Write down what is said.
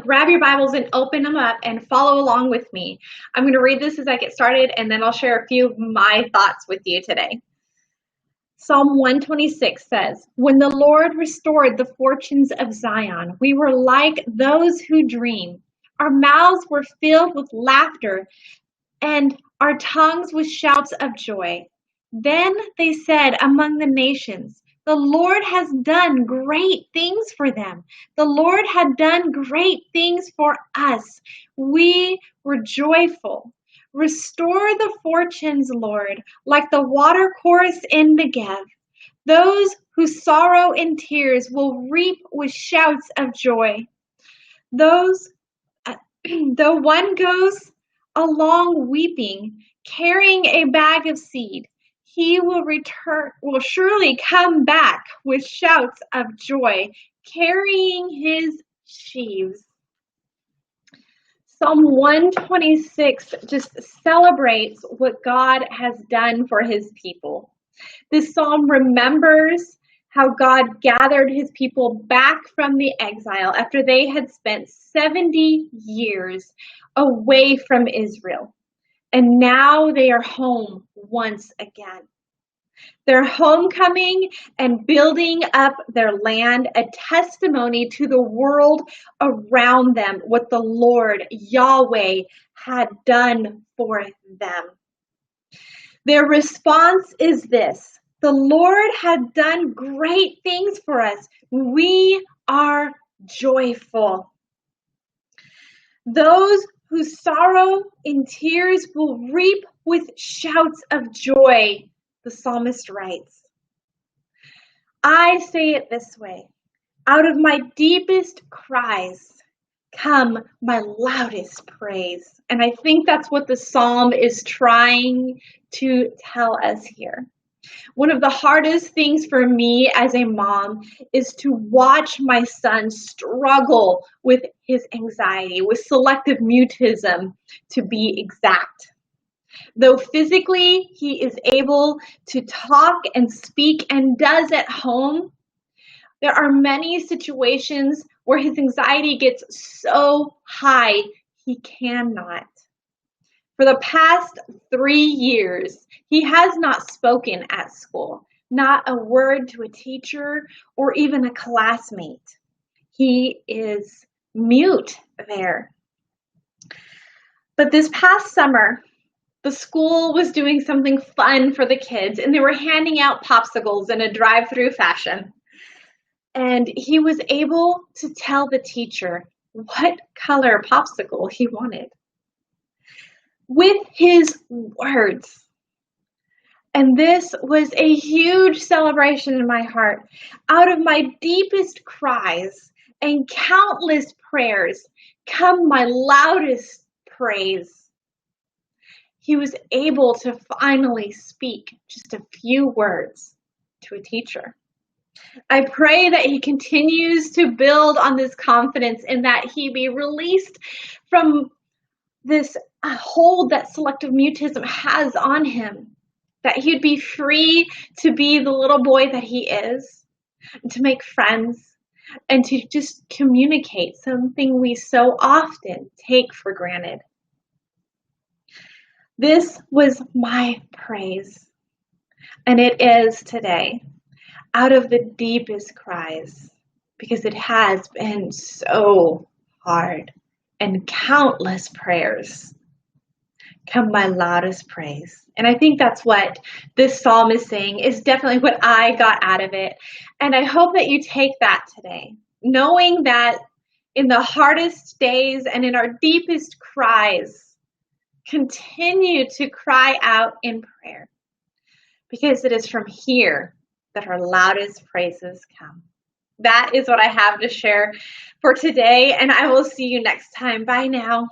grab your Bibles and open them up and follow along with me. I'm going to read this as I get started, and then I'll share a few of my thoughts with you today. Psalm 126 says, "When the Lord restored the fortunes of Zion, we were like those who dream. Our mouths were filled with laughter and our tongues with shouts of joy. Then they said among the nations, 'The Lord has done great things for them. The Lord had done great things for us. We were joyful. Restore the fortunes, Lord, like the water course in Negev. Those who sorrow in tears will reap with shouts of joy. Those, though one goes along weeping, carrying a bag of seed, he will surely come back with shouts of joy, carrying his sheaves." Psalm 126 just celebrates what God has done for his people. This psalm remembers how God gathered his people back from the exile after they had spent 70 years away from Israel. And now they are home once again. Their homecoming and building up their land, a testimony to the world around them, what the Lord, Yahweh, had done for them. Their response is this: "The Lord had done great things for us. We are joyful." Those who sorrow in tears will reap with shouts of joy, the psalmist writes. I say it this way: out of my deepest cries come my loudest praise. And I think that's what the psalm is trying to tell us here. One of the hardest things for me as a mom is to watch my son struggle with his anxiety, with selective mutism to be exact. Though physically he is able to talk and speak and does at home, there are many situations where his anxiety gets so high he cannot. For the past 3 years, he has not spoken at school, not a word to a teacher or even a classmate. He is mute there. But this past summer, the school was doing something fun for the kids, and they were handing out popsicles in a drive-through fashion. And he was able to tell the teacher what color popsicle he wanted with his words. And this was a huge celebration in my heart. Out of my deepest cries and countless prayers come my loudest praise. He was able to finally speak just a few words to a teacher. I pray that he continues to build on this confidence and that he be released from this hold that selective mutism has on him, that he'd be free to be the little boy that he is, and to make friends, and to just communicate, something we so often take for granted. This was my praise, and it is today, out of the deepest cries, because it has been so hard, and countless prayers come my loudest praise. And I think that's what this psalm is saying, is definitely what I got out of it. And I hope that you take that today, knowing that in the hardest days and in our deepest cries, continue to cry out in prayer, because it is from here that our loudest praises come. That is what I have to share for today, and I will see you next time. Bye now.